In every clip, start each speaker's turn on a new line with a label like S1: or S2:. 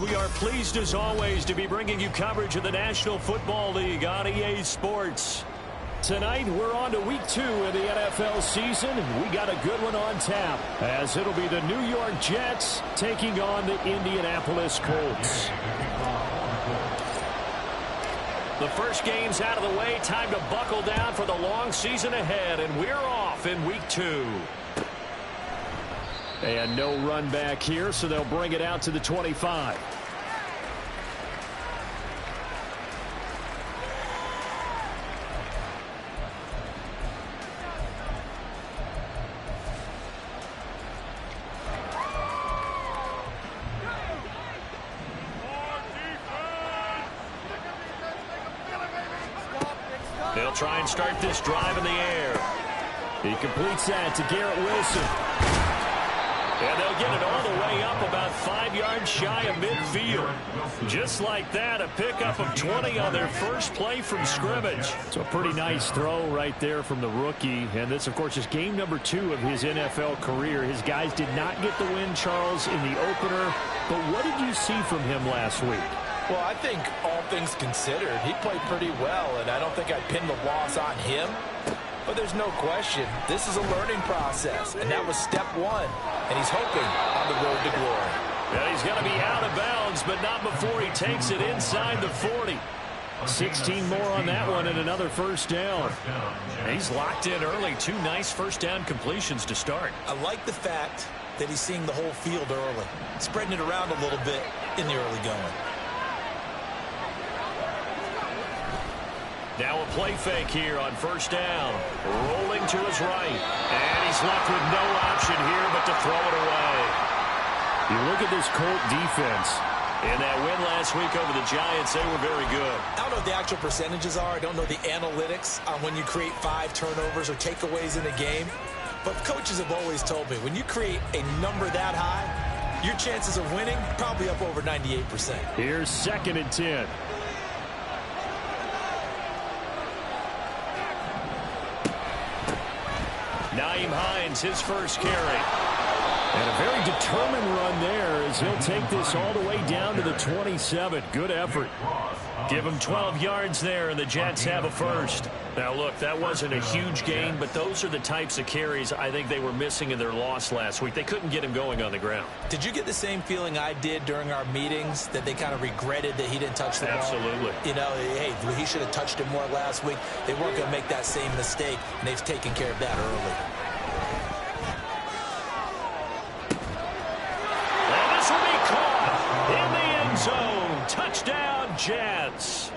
S1: We are pleased as always to be bringing you coverage of the National Football League on EA Sports. Tonight we're on to week 2 of the NFL season, and we got a good one on tap, as it'll be the New York Jets taking on the Indianapolis Colts. The first game's out of the way. Time to buckle down for the long season ahead, and we're off in week 2. And no run back here, so they'll bring it out to the 25. They'll try and start this drive in the air. He completes that to Garrett Wilson. And they'll get it all the way up about 5 yards shy of midfield. Just like that, a pickup of 20 on their first play from scrimmage. So a pretty nice throw right there from the rookie. And this, of course, is game number 2 of his NFL career. His guys did not get the win, Charles, in the opener. But what did you see from him last week?
S2: Well, I think all things considered, he played pretty well, and I don't think I'd pin the loss on him. But there's no question, this is a learning process, and that was step 1, and he's hoping on the road to glory.
S1: Yeah, he's going to be out of bounds, but not before he takes it inside the 40. 16 more on that one and another first down. He's locked in early. 2 nice first down completions to start.
S2: I like the fact that he's seeing the whole field early, spreading it around a little bit in the early going.
S1: Now a play fake here on first down. Rolling to his right. And he's left with no option here but to throw it away. You look at this Colt defense. In that win last week over the Giants, they were very good.
S2: I don't know what the actual percentages are. I don't know the analytics on when you create 5 turnovers or takeaways in a game. But coaches have always told me, when you create a number that high, your chances of winning probably up over 98%.
S1: Here's 2nd and 10. Nyheim Hines, his first carry. And a very determined run there as he'll take this all the way down to the 27. Good effort. Give him 12 yards there, and the Jets have a first. Now, look, that wasn't a huge gain, but those are the types of carries I think they were missing in their loss last week. They couldn't get him going on the ground.
S2: Did you get the same feeling I did during our meetings, that they kind of regretted that he didn't touch the ball?
S1: Absolutely.
S2: You know, hey, he should have touched it more last week. They weren't going to make that same mistake, and they've taken care of that early.
S1: And this will be caught in the end zone. Touchdown, Jets.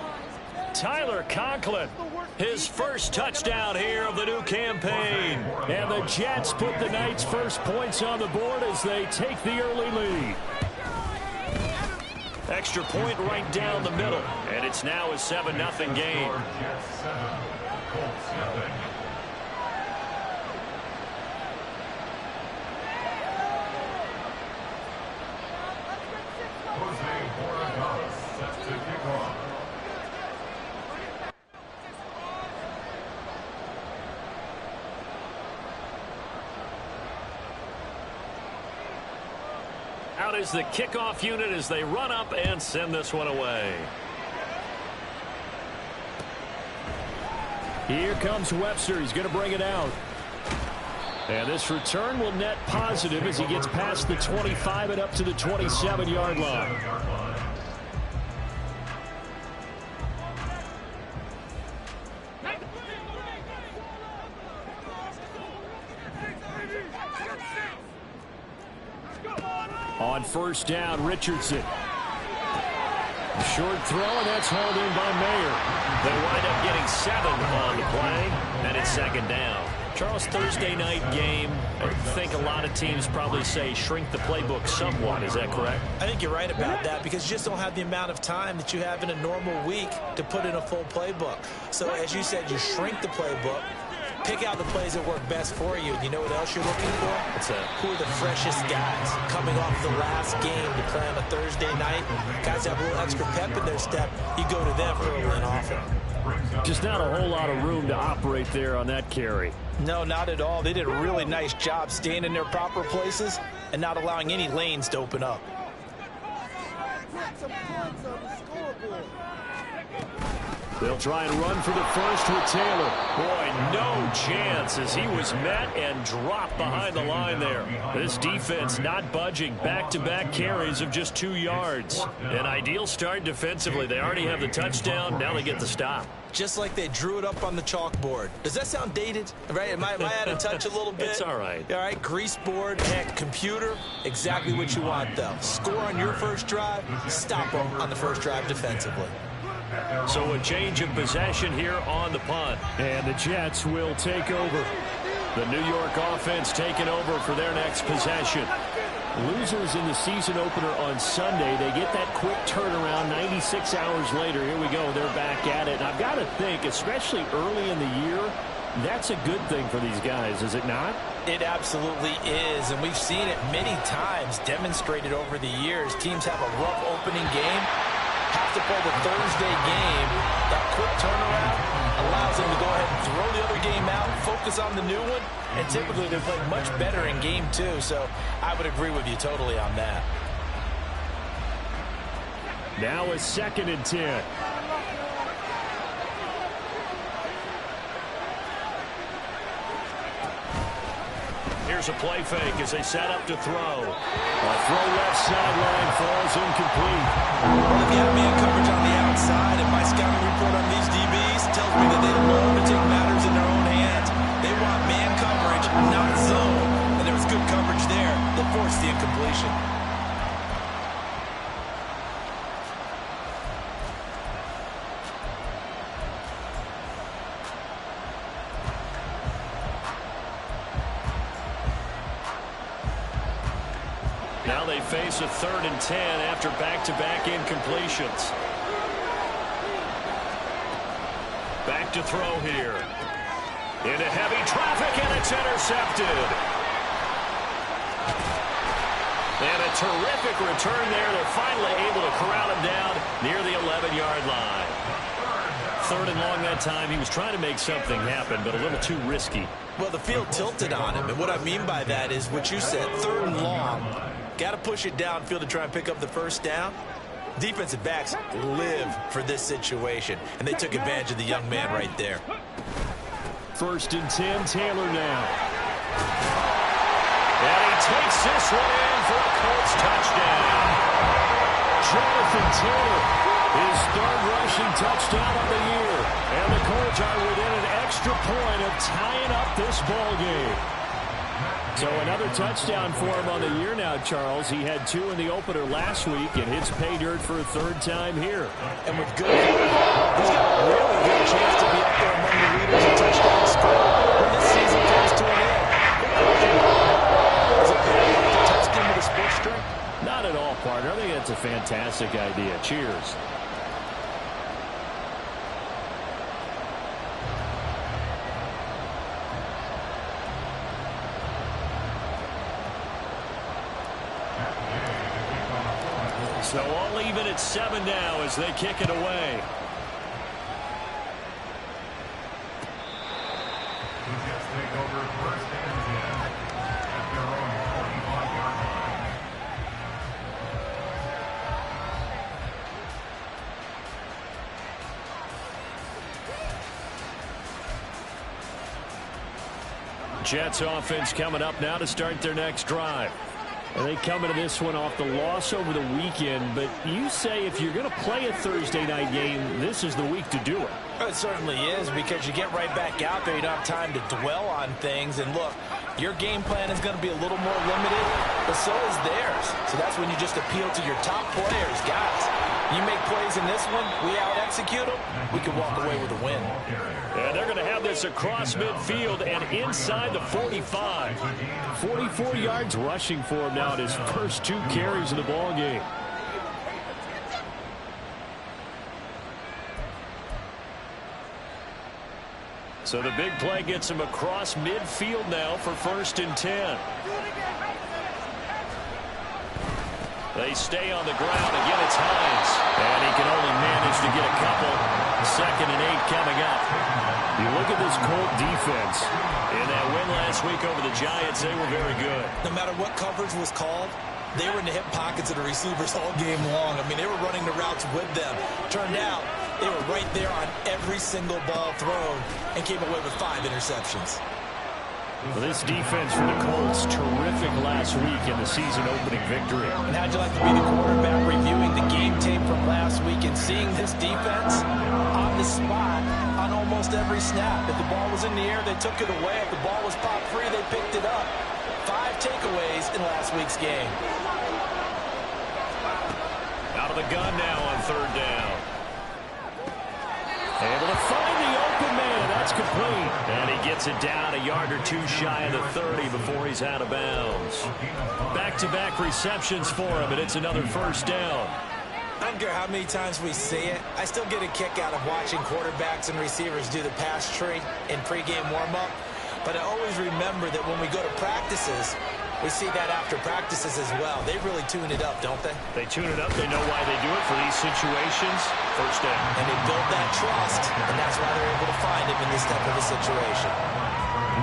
S1: Tyler Conklin, his first touchdown here of the new campaign. And the Jets put the night's first points on the board as they take the early lead. Extra point right down the middle. And it's now a 7-0 game. Out is the kickoff unit as they run up and send this one away. Here comes Webster. He's going to bring it out. And this return will net positive as he gets past the 25 and up to the 27-yard line. On first down, Richardson. Short throw, and that's hauled in by Mayer. They wind up getting 7 on the play, and it's 2nd down. Charles, Thursday night game, I think a lot of teams probably say shrink the playbook somewhat. Is that correct?
S2: I think you're right about that, because you just don't have the amount of time that you have in a normal week to put in a full playbook. So, as you said, you shrink the playbook. Pick out the plays that work best for you. And you know what else you're looking for?
S1: What's that?
S2: Who are the freshest guys coming off the last game to play on a Thursday night? Guys have a little extra pep in their step. You go to them early and often.
S1: Just not a whole lot of room to operate there on that carry.
S2: No, not at all. They did a really nice job staying in their proper places and not allowing any lanes to open up.
S1: They'll try and run for the first with Taylor. Boy, no chance as he was met and dropped behind the line there. This defense not budging. Back-to-back carries of just 2 yards. An ideal start defensively. They already have the touchdown. Now they get the stop.
S2: Just like they drew it up on the chalkboard. Does that sound dated? Right? Am I out of touch a little bit?
S1: It's all right.
S2: All right, grease board, heck, computer, exactly what you want, though. Score on your first drive, stop them on the first drive defensively.
S1: So a change of possession here on the punt. And the Jets will take over. The New York offense taking over for their next possession. Losers in the season opener on Sunday. They get that quick turnaround 96 hours later. Here we go. They're back at it. And I've got to think, especially early in the year, that's a good thing for these guys, is it not?
S2: It absolutely is, and we've seen it many times demonstrated over the years. Teams have a rough opening game, have to play the Thursday game. That quick turnaround allows them to go ahead and throw the other game out, focus on the new one, and typically they play much better in game 2, so I would agree with you totally on that.
S1: Now a 2nd and 10. Here's a play fake as they set up to throw. A throw left sideline falls incomplete.
S2: Well, if you have man coverage on the outside, and my scouting report on these DBs tells me that they love to take matters in their own hands. They want man coverage, not zone. And there was good coverage there that forced the incompletion.
S1: Now they face a 3rd and 10 after back-to-back incompletions. Back to throw here. Into heavy traffic, and it's intercepted. And a terrific return there. They're finally able to corral him down near the 11-yard line. 3rd and long that time. He was trying to make something happen, but a little too risky.
S2: Well, the field tilted on him, and what I mean by that is what you said, 3rd and long. Got to push it downfield to try and pick up the first down. Defensive backs live for this situation, and they took advantage of the young man right there.
S1: 1st and 10, Taylor now. And he takes this one in for a Colts touchdown. Jonathan Taylor, his 3rd rushing touchdown of the year. And the Colts are within an extra point of tying up this ball game. So another touchdown for him on the year now, Charles. He had 2 in the opener last week and hits pay dirt for a 3rd time here.
S2: And with good he's got a really good chance to be up there among the leaders in touchdown score when this season comes to an end. Is it bad to test him with a sports drink?
S1: Not at all, partner. I think that's a fantastic idea. Cheers. So all even at 7 now as they kick it away. Jets offense coming up now to start their next drive. And they come into this one off the loss over the weekend, but you say if you're going to play a Thursday night game, this is the week to do it.
S2: It certainly is, because you get right back out there. You don't have time to dwell on things. And look, your game plan is going to be a little more limited, but so is theirs. So that's when you just appeal to your top players. Guys, you make plays in this one, we out-execute them, we can walk away with a win.
S1: And they're going to have this across midfield and inside the 45. 44 yards rushing for him now at his first 2 carries of the ball game. So the big play gets him across midfield now for 1st and 10. They stay on the ground. Again, it's Hines. And he can only manage to get a couple. 2nd and 8 coming up. You look at this Colt defense. In that win last week over the Giants, they were very good.
S2: No matter what coverage was called, They were in the hip pockets of the receivers all game long. I mean, they were running the routes with them. Turned out they were right there on every single ball thrown and came away with 5 interceptions.
S1: Well, this defense for the Colts, terrific last week in the season-opening victory.
S2: And how'd you like to be the quarterback reviewing the game tape from last week and seeing this defense on the spot on almost every snap? If the ball was in the air, they took it away. If the ball was popped free, they picked it up. 5 takeaways in last week's game.
S1: Out of the gun now on 3rd down. Able to find the open man. That's complete. And he gets it down a yard or 2 shy of the 30 before he's out of bounds. Back-to-back receptions for him, and it's another 1st down.
S2: I don't care how many times we see it. I still get a kick out of watching quarterbacks and receivers do the pass tree in pregame warm-up. But I always remember that when we go to practices, we see that after practices as well. They really tune it up, don't they?
S1: They tune it up. They know why they do it for these situations. 1st down.
S2: And they build that trust, and that's why they're able to find him in this type of a situation.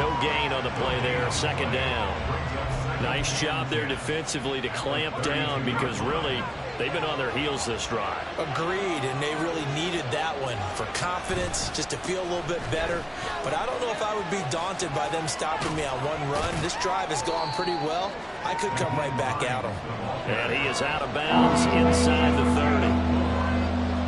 S1: No gain on the play there. 2nd down. Nice job there defensively to clamp down because really they've been on their heels this drive.
S2: Agreed, and they really needed that one for confidence, just to feel a little bit better. But I don't know if I would be daunted by them stopping me on one run. This drive has gone pretty well. I could come right back at them.
S1: And he is out of bounds inside the 30.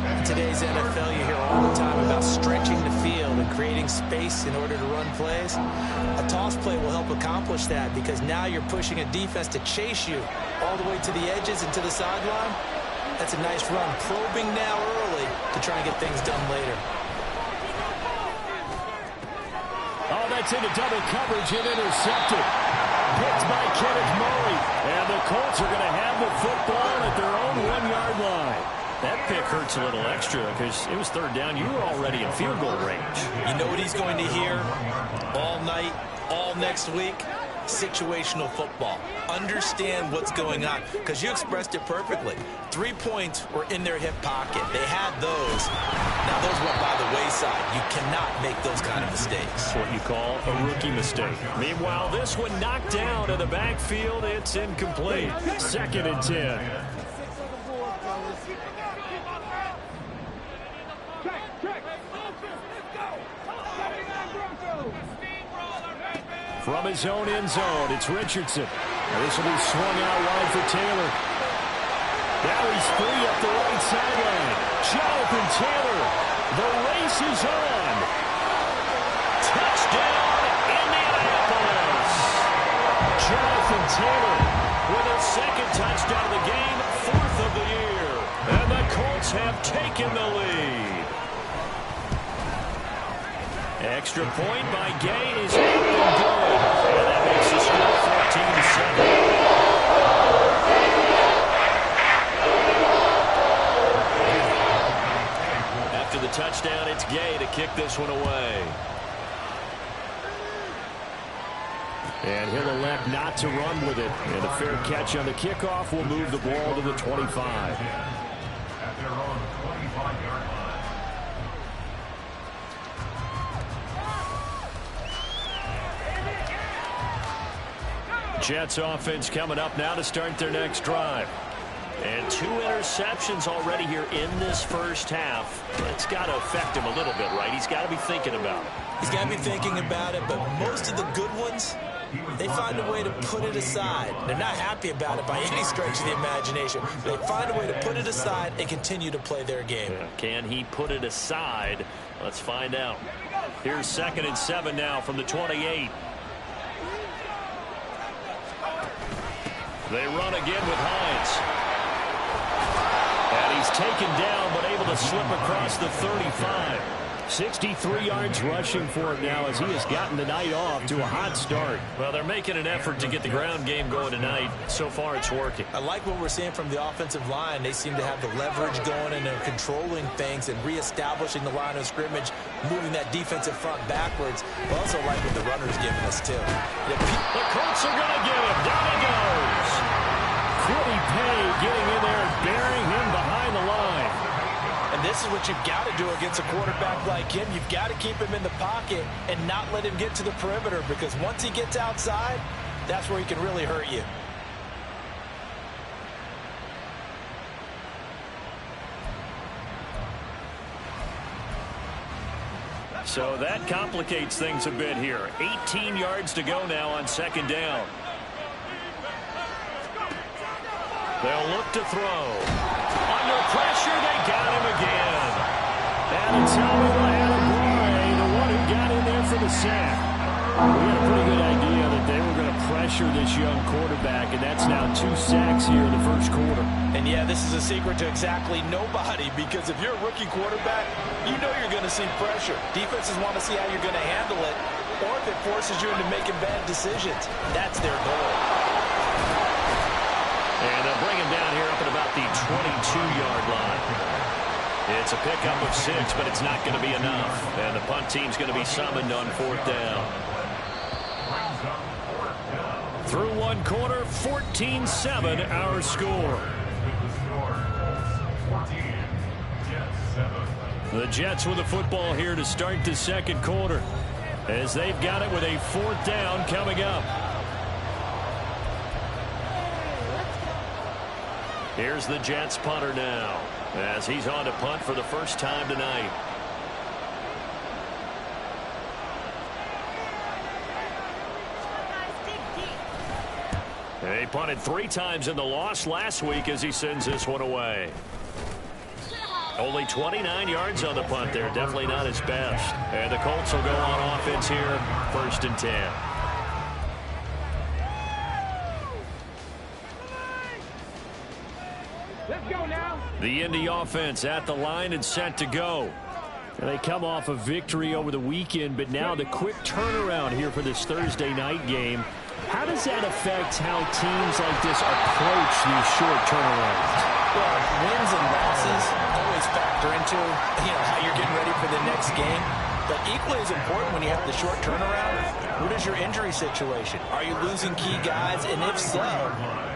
S2: In today's NFL, you hear all the time about stretching the field and creating space in order to run plays. A toss play will help accomplish that because now you're pushing a defense to chase you all the way to the edges and to the sideline. That's a nice run. Probing now early to try and get things done later.
S1: Oh, that's into double coverage and intercepted. Picked by Kenneth Murray. And the Colts are going to have the football at their own 1-yard line. That pick hurts a little extra because it was 3rd down. You were already in field goal range.
S2: You know what he's going to hear all night, all next week? Situational football. Understand what's going on because you expressed it perfectly. 3 points were in their hip pocket. They had those. Now those went by the wayside. You cannot make those kind of mistakes.
S1: That's what you call a rookie mistake. Meanwhile, this one knocked down in the backfield. It's incomplete. 2nd and 10. From his own end zone, it's Richardson. Now this will be swung out wide for Taylor. Now he's free up the right sideline. Jonathan Taylor. The race is on. Touchdown, Indianapolis. Jonathan Taylor with a 2nd touchdown of the game, 4th of the year. And the Colts have taken the lead. Extra point by Gay is up and good. And that makes the score 14-7. After the touchdown, it's Gay to kick this one away. And he'll elect not to run with it. And a fair catch on the kickoff will move the ball to the 25. Jets offense coming up now to start their next drive. And 2 interceptions already here in this 1st half. It's got to affect him a little bit, right? He's got to be thinking about it.
S2: He's got to be thinking about it, but most of the good ones, they find a way to put it aside. They're not happy about it by any stretch of the imagination. They find a way to put it aside and continue to play their game.
S1: Yeah. Can he put it aside? Let's find out. Here's 2nd and 7 now from the 28. They run again with Hines. And he's taken down, but able to slip across the 35. 63 yards rushing for him now as he has gotten the night off to a hot start. Well, they're making an effort to get the ground game going tonight. So far, it's working.
S2: I like what we're seeing from the offensive line. They seem to have the leverage going, and they're controlling things and reestablishing the line of scrimmage, moving that defensive front backwards. I also like what the runner's giving us, too.
S1: The Colts are going to get him. Down he goes. Quiddy Pay getting in there and burying him behind the line.
S2: And this is what you've got to do against a quarterback like him. You've got to keep him in the pocket and not let him get to the perimeter, because once he gets outside, that's where he can really hurt you.
S1: So that complicates things a bit here. 18 yards to go now on second down. They'll look to throw. Under pressure, they got him again. And it's Adebawore, the one who got in there for the sack. We had a pretty good idea that they were going to pressure this young quarterback, and that's now 2 sacks here in the first quarter.
S2: And yeah, this is a secret to exactly nobody, because if you're a rookie quarterback, you know you're going to see pressure. Defenses want to see how you're going to handle it, or if it forces you into making bad decisions. That's their goal.
S1: And they'll bring him down here up at about the 22-yard line. It's a pickup of 6, but it's not going to be enough. And the punt team's going to be summoned on 4th down. Through one quarter, 14-7 our score. The Jets with the football here to start the second quarter, as they've got it with a 4th down coming up. Here's the Jets punter now, as he's on to punt for the first time tonight. He punted 3 times in the loss last week as he sends this one away. Only 29 yards on the punt there. Definitely not his best. And the Colts will go on offense here, 1st and 10.
S3: Let's go now.
S1: The Indy offense at the line and set to go. They come off a victory over the weekend, but now the quick turnaround here for this Thursday night game. How does that affect how teams like this approach these short turnarounds?
S2: Well, wins and losses always factor into, how you're getting ready for the next game. But equally as important when you have the short turnaround, what is your injury situation? Are you losing key guys? And if so,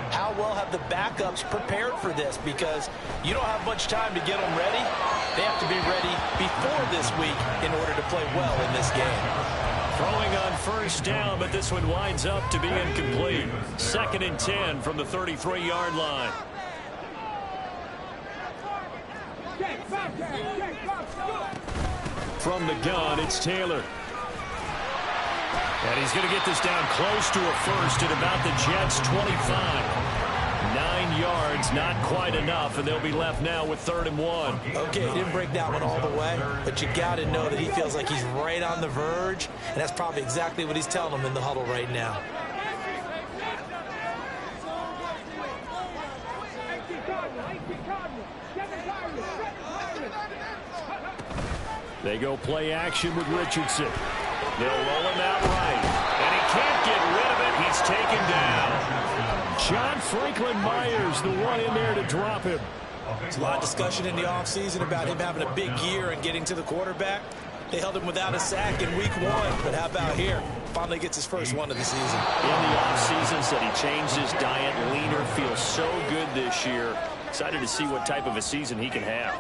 S2: how well have the backups prepared for this? Because you don't have much time to get them ready. They have to be ready before this week in order to play well in this game.
S1: Throwing on 1st down, but this one winds up to be incomplete. 2nd and 10 from the 33-yard line. From the gun, it's Taylor. And he's going to get this down close to a first at about the Jets' 25. 9 yards, not quite enough, and they'll be left now with 3rd and 1.
S2: Okay, he didn't break that one all the way, but you got to know that he feels like he's right on the verge, and that's probably exactly what he's telling them in the huddle right now.
S1: They go play action with Richardson. They'll roll him out right, and he can't get rid of it. He's taken down. John Franklin Myers, the one in there to drop him.
S2: There's a lot of discussion in the offseason about him having a big year and getting to the quarterback. They held him without a sack in week 1, but how about here? Finally gets his first one of the season.
S1: In the offseason, said he changed his diet, leaner, feels so good this year. Excited to see what type of a season he can have.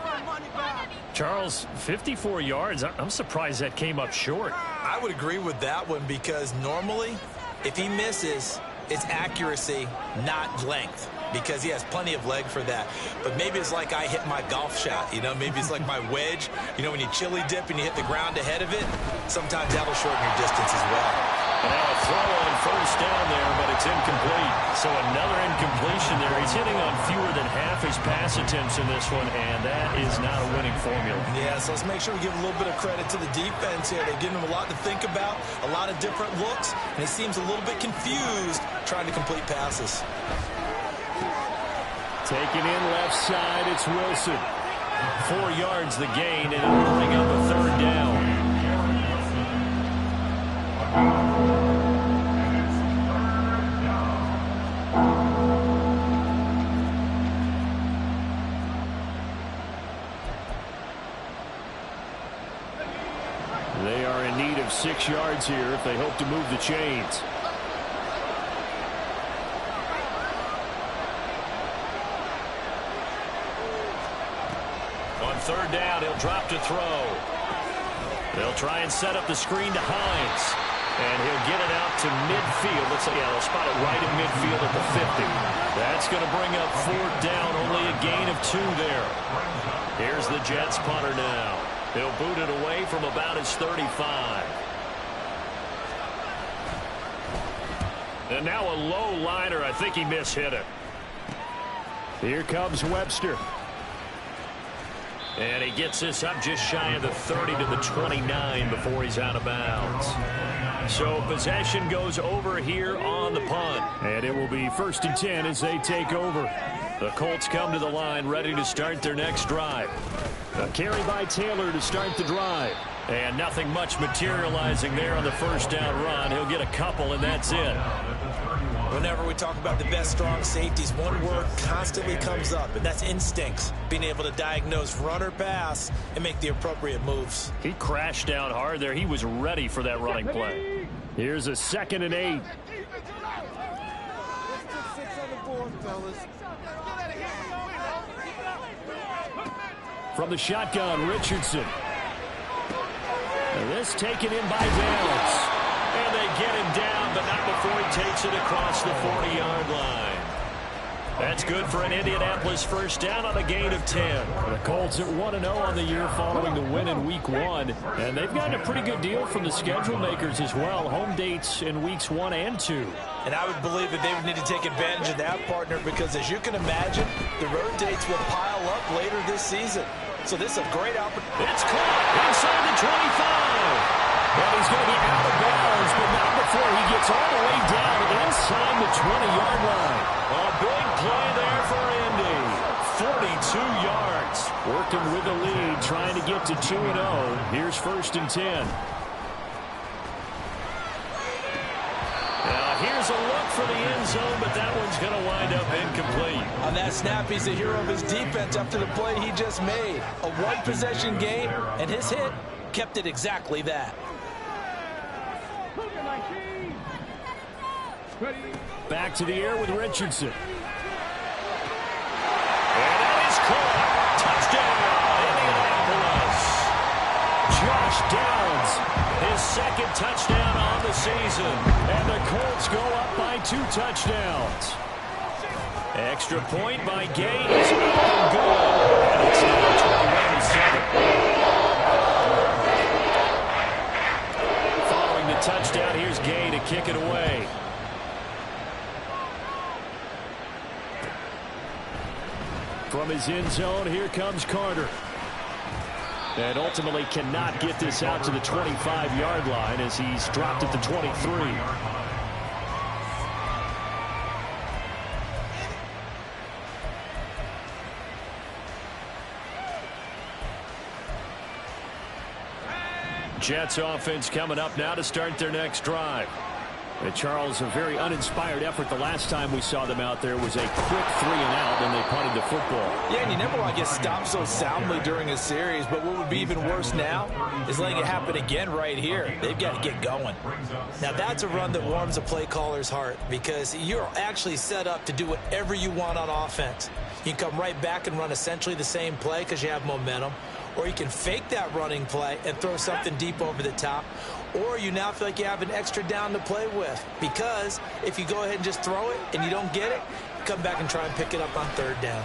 S1: Charles, 54 yards. I'm surprised that came up short.
S2: I would agree with that one, because normally, if he misses, it's accuracy, not length, because he has plenty of leg for that. But maybe it's like I hit my golf shot, maybe it's like my wedge. When you chili dip and you hit the ground ahead of it, sometimes that'll shorten your distance as well.
S1: And now a throw on 1st down there, but it's incomplete. So another incompletion there. He's hitting on fewer than half his pass attempts in this one, and that is not a winning formula.
S2: Yeah, so let's make sure we give a little bit of credit to the defense here. They're giving him a lot to think about, a lot of different looks, and he seems a little bit confused trying to complete passes.
S1: Taken in left side, it's Wilson. 4 yards the gain, and it'll bring up a 3rd down. They are in need of 6 yards here if they hope to move the chains. On 3rd down, he'll drop to throw. They'll try and set up the screen to Hines. And he'll get it out to midfield. Looks like, they'll spot it right in midfield at the 50. That's going to bring up 4th down. Only a gain of 2 there. Here's the Jets punter now. He'll boot it away from about his 35. And now a low liner. I think he mishit it. Here comes Webster. And he gets this up just shy of the 30 to the 29 before he's out of bounds. So possession goes over here on the punt. And it will be 1st and 10 as they take over. The Colts come to the line ready to start their next drive. A carry by Taylor to start the drive. And nothing much materializing there on the first down run. He'll get a couple, and that's it.
S2: Whenever we talk about the best strong safeties, one word constantly comes up, and that's instincts. Being able to diagnose run or pass and make the appropriate moves.
S1: He crashed down hard there. He was ready for that running play. Here's a 2nd and 8. From the shotgun, Richardson. And this taken in by Downs. And they get him down, but not before he takes it across the 40-yard line. That's good for an Indianapolis first down on a gain of 10. The Colts at 1-0 on the year following the win in Week 1. And they've gotten a pretty good deal from the schedule makers as well. Home dates in Weeks 1 and 2.
S2: And I would believe that they would need to take advantage of that, partner, because as you can imagine, the road dates will pile up later this season. So this is a great opportunity.
S1: It's caught inside the 25. And he's going to be out of bounds, but not before he gets all the way down inside the 20-yard line. A big play there for Indy. 42 yards. Working with the lead, trying to get to 2-0. Here's 1st and 10. Now here's a look for the end zone, but that one's going to wind up incomplete.
S2: On that snap, he's the hero of his defense after the play he just made. A one-possession game, and his hit kept it exactly that.
S1: Back to the air with Richardson. And that is caught. Touchdown, Indianapolis. Josh Downs, his 2nd touchdown on the season. And the Colts go up by 2 touchdowns. Extra point by Gaines. And good. And it's now 21-7. Following the touchdown, here's Gay to kick it away. From his end zone, here comes Carter. And ultimately cannot get this out to the 25-yard line as he's dropped at the 23. Jets offense coming up now to start their next drive. And Charles, a very uninspired effort. The last time we saw them out there was a quick 3-and-out, and they punted the football.
S2: Yeah, and you never want to get stopped so soundly during a series, but what would be even worse now is letting it happen again right here. They've got to get going. Now, that's a run that warms a play caller's heart because you're actually set up to do whatever you want on offense. You can come right back and run essentially the same play because you have momentum, or you can fake that running play and throw something deep over the top, or you now feel like you have an extra down to play with because if you go ahead and just throw it and you don't get it, come back and try and pick it up on 3rd down.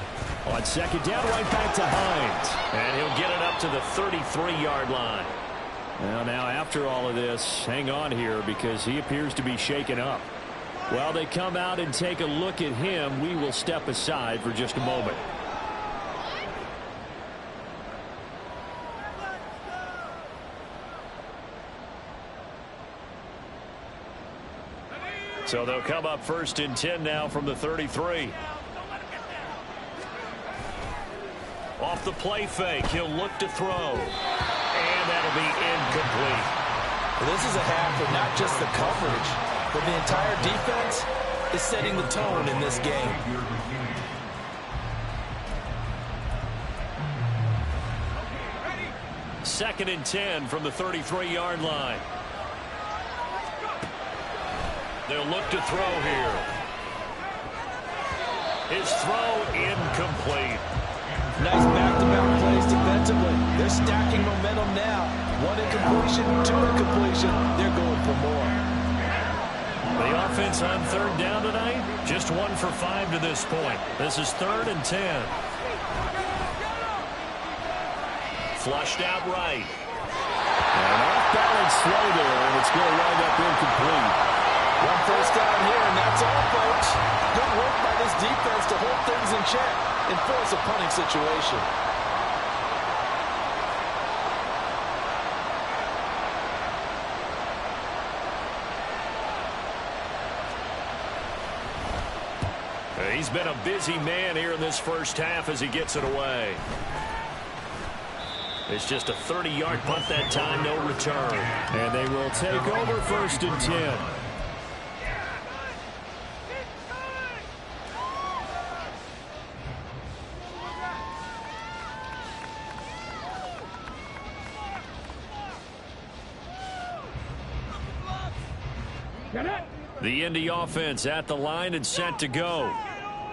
S1: On 2nd down, right back to Hines. And he'll get it up to the 33-yard line. Now, after all of this, hang on here because he appears to be shaken up. While they come out and take a look at him, we will step aside for just a moment. So they'll come up 1st and 10 now from the 33. Off the play fake, he'll look to throw. And that'll be incomplete.
S2: Well, this is a half of not just the coverage, but the entire defense is setting the tone in this game.
S1: Second and 10 from the 33-yard line. They'll look to throw here. His throw incomplete.
S2: Nice back-to-back plays defensively. They're stacking momentum now. 1 incompletion, 2 incompletion. They're going for more.
S1: The offense on 3rd down tonight, just 1 for 5 to this point. This is 3rd and 10. Flushed out right. And off-balance throw there, and it's going to wind up incomplete.
S2: One first down here, and that's all, folks. Good work by this defense to hold things in check and force a punting situation.
S1: He's been a busy man here in this first half as he gets it away. It's just a 30-yard punt that time, no return. And they will take over 1st and 10. The Indy offense at the line and set to go.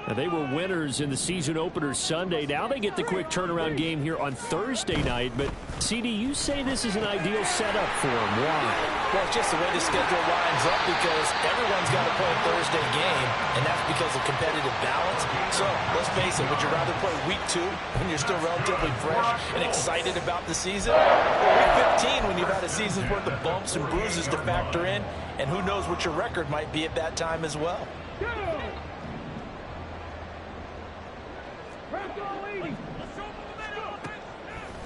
S1: Now, they were winners in the season opener Sunday. Now they get the quick turnaround game here on Thursday night. But, CD, you say this is an ideal setup for them. Why?
S2: Well, it's just the way the schedule lines up because everyone's got to play a Thursday game, and that's because of competitive balance. So, let's face it, would you rather play week 2 when you're still relatively fresh and excited about the season? Or week 15 when you've had a season's worth of bumps and bruises to factor in, and who knows what your record might be at that time as well.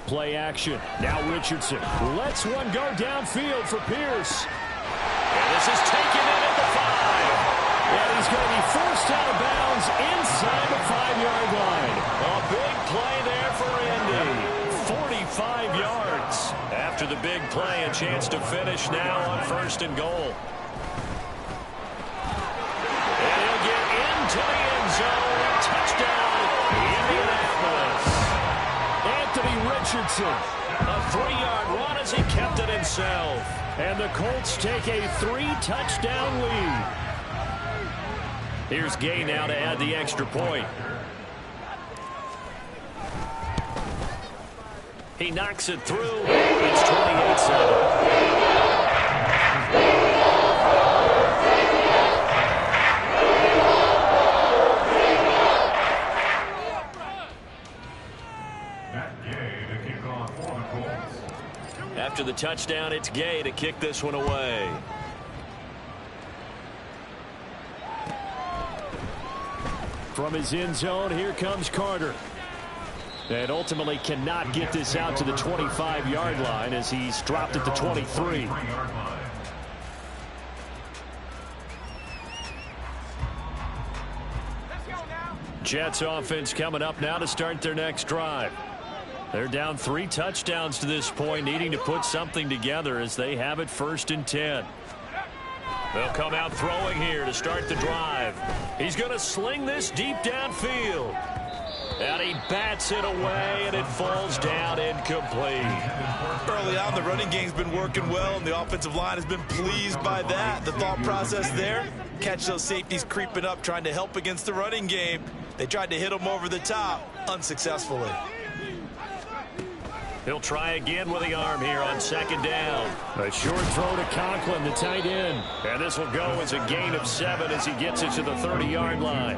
S1: Play action. Now Richardson lets one go downfield for Pierce. And this is taken in at the 5. And he's going to be forced out of bounds inside the 5-yard line. A big play there for Indy. 45 yards. After the big play, a chance to finish now on 1st and goal. And he'll get into the end zone. Touchdown, Indianapolis. Anthony Richardson, a 3-yard run as he kept it himself. And the Colts take a 3-touchdown lead. Here's Gay now to add the extra point. He knocks it through. It's 28-7. After the touchdown, it's Gay to kick this one away. From his end zone, here comes Carter. And ultimately cannot get this out to the 25-yard line as he's dropped at the 23. Jets offense coming up now to start their next drive. They're down 3 touchdowns to this point, needing to put something together as they have it 1st and 10. They'll come out throwing here to start the drive. He's going to sling this deep downfield. And he bats it away, and it falls down incomplete.
S2: Early on, the running game's been working well, and the offensive line has been pleased by that. The thought process there, catch those safeties creeping up, trying to help against the running game. They tried to hit them over the top, unsuccessfully.
S1: He'll try again with the arm here on 2nd down. A short throw to Conklin, the tight end. And this will go as a gain of 7 as he gets it to the 30-yard line.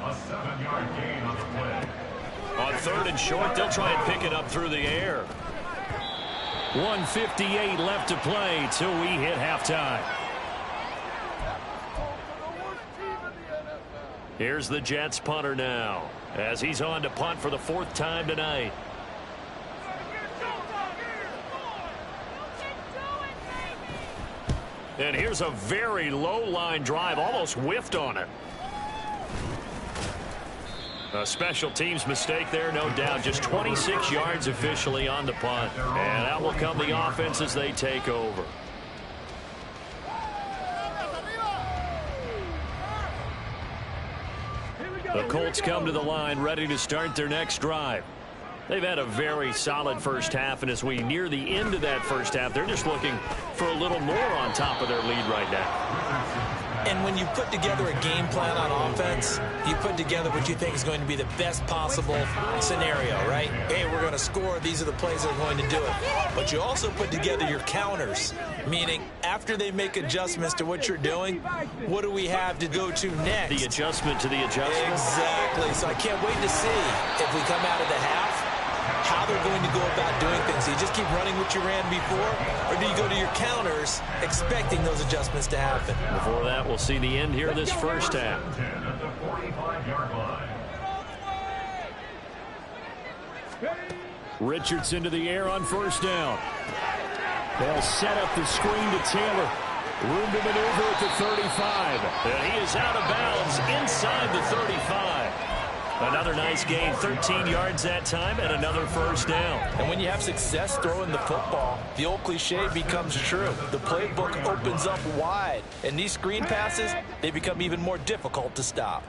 S3: A 7-yard gain on the play.
S1: On 3rd and short, they'll try and pick it up through the air. 1:58 left to play till we hit halftime. Here's the Jets punter now, as he's on to punt for the 4th time tonight. And here's a very low line drive, almost whiffed on it. A special teams mistake there, no doubt. Just 26 yards officially on the punt. And out will come the offense as they take over. The Colts come to the line ready to start their next drive. They've had a very solid first half, and as we near the end of that first half, they're just looking for a little more on top of their lead right now.
S2: And when you put together a game plan on offense, you put together what you think is going to be the best possible scenario, right? Hey, we're going to score. These are the plays that are going to do it. But you also put together your counters, meaning after they make adjustments to what you're doing, what do we have to go to next?
S1: The adjustment to the adjustment.
S2: Exactly. So I can't wait to see if we come out of the half they're going to go about doing things? Do you just keep running what you ran before, or do you go to your counters expecting those adjustments to happen?
S1: Before that, we'll see the end here of this first half.
S3: 10 at the 45-yard line.
S1: Richardson to the air on first down. They'll set up the screen to Taylor. Room to maneuver at the 35. And he is out of bounds inside the 35. Another nice gain, 13 yards that time, and another first down.
S2: And when you have success throwing the football, the old cliche becomes true. The playbook opens up wide, and these screen passes, they become even more difficult to stop.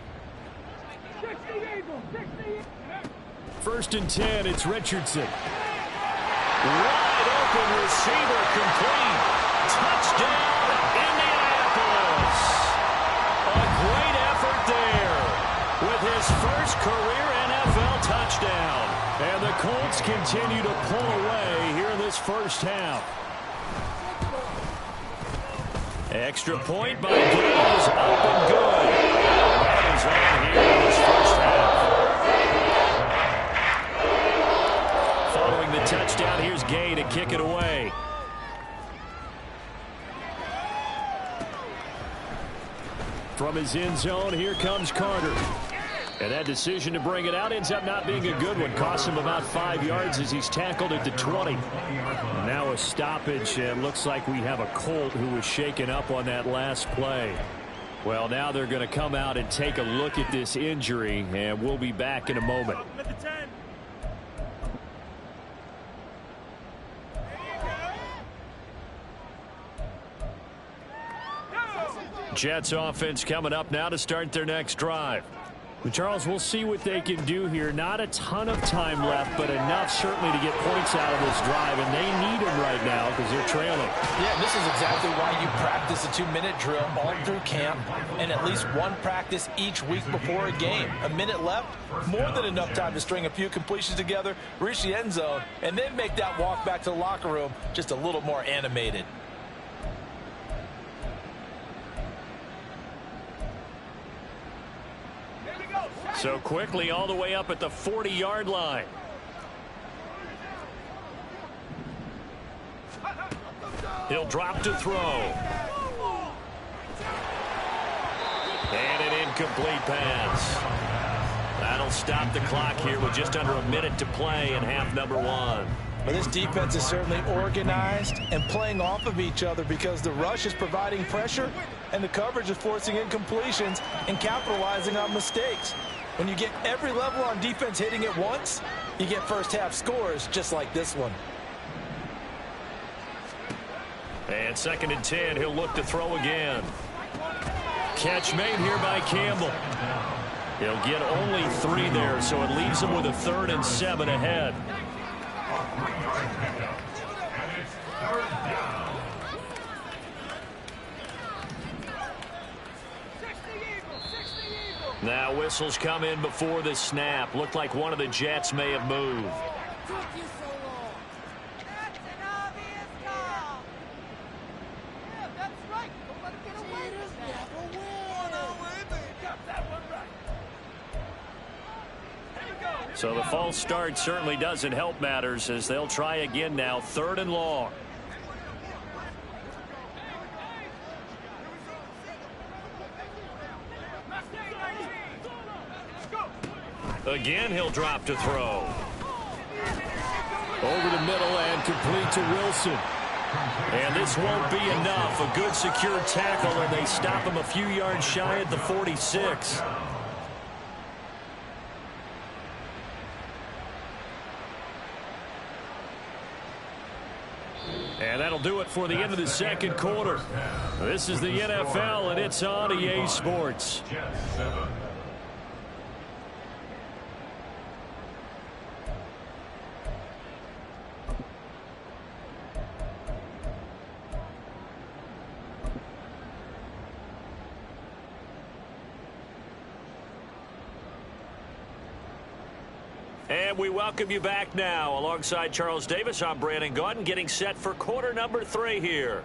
S1: First and 10, it's Richardson. Wide open receiver complete. Touchdown, Indianapolis. A great effort there with his first career NFL touchdown. And the Colts continue to pull away here in this first half. Extra point by Gills, up and good. That is on here in this first half. Following the touchdown, here's Gay to kick it away. From his end zone, here comes Carter. And that decision to bring it out ends up not being a good one. Costs him about 5 yards as he's tackled at the 20. Now a stoppage, and looks like we have a Colt who was shaken up on that last play. Well, now they're going to come out and take a look at this injury, and we'll be back in a moment. Jets offense coming up now to start their next drive. Charles, we'll see what they can do here. Not a ton of time left, but enough certainly to get points out of this drive, and they need them right now because they're trailing.
S2: Yeah, and this is exactly why you practice a 2-minute drill all through camp and at least one practice each week before a game. A minute left, more than enough time to string a few completions together, reach the end zone, and then make that walk back to the locker room just a little more animated.
S1: So quickly all the way up at the 40-yard line. He'll drop to throw. And an incomplete pass. That'll stop the clock here with just under a minute to play in half number one.
S2: But this defense is certainly organized and playing off of each other because the rush is providing pressure and the coverage is forcing incompletions and capitalizing on mistakes. When you get every level on defense hitting at once, you get first half scores just like this one.
S1: And second and 10, he'll look to throw again. Catch made here by Campbell. He'll get only 3 there, so it leaves him with a 3rd and 7 ahead. Now whistles come in before the snap. Looked like one of the Jets may have moved. So the false start certainly doesn't help matters as they'll try again now, 3rd and long. Again, he'll drop to throw. Over the middle and complete to Wilson. And this won't be enough. A good secure tackle, and they stop him a few yards shy at the 46. And that'll do it for the end of the second quarter. This is the NFL, and it's on EA Sports. And we welcome you back now. Alongside Charles Davis, I'm Brandon Gaudin, getting set for quarter number 3 here.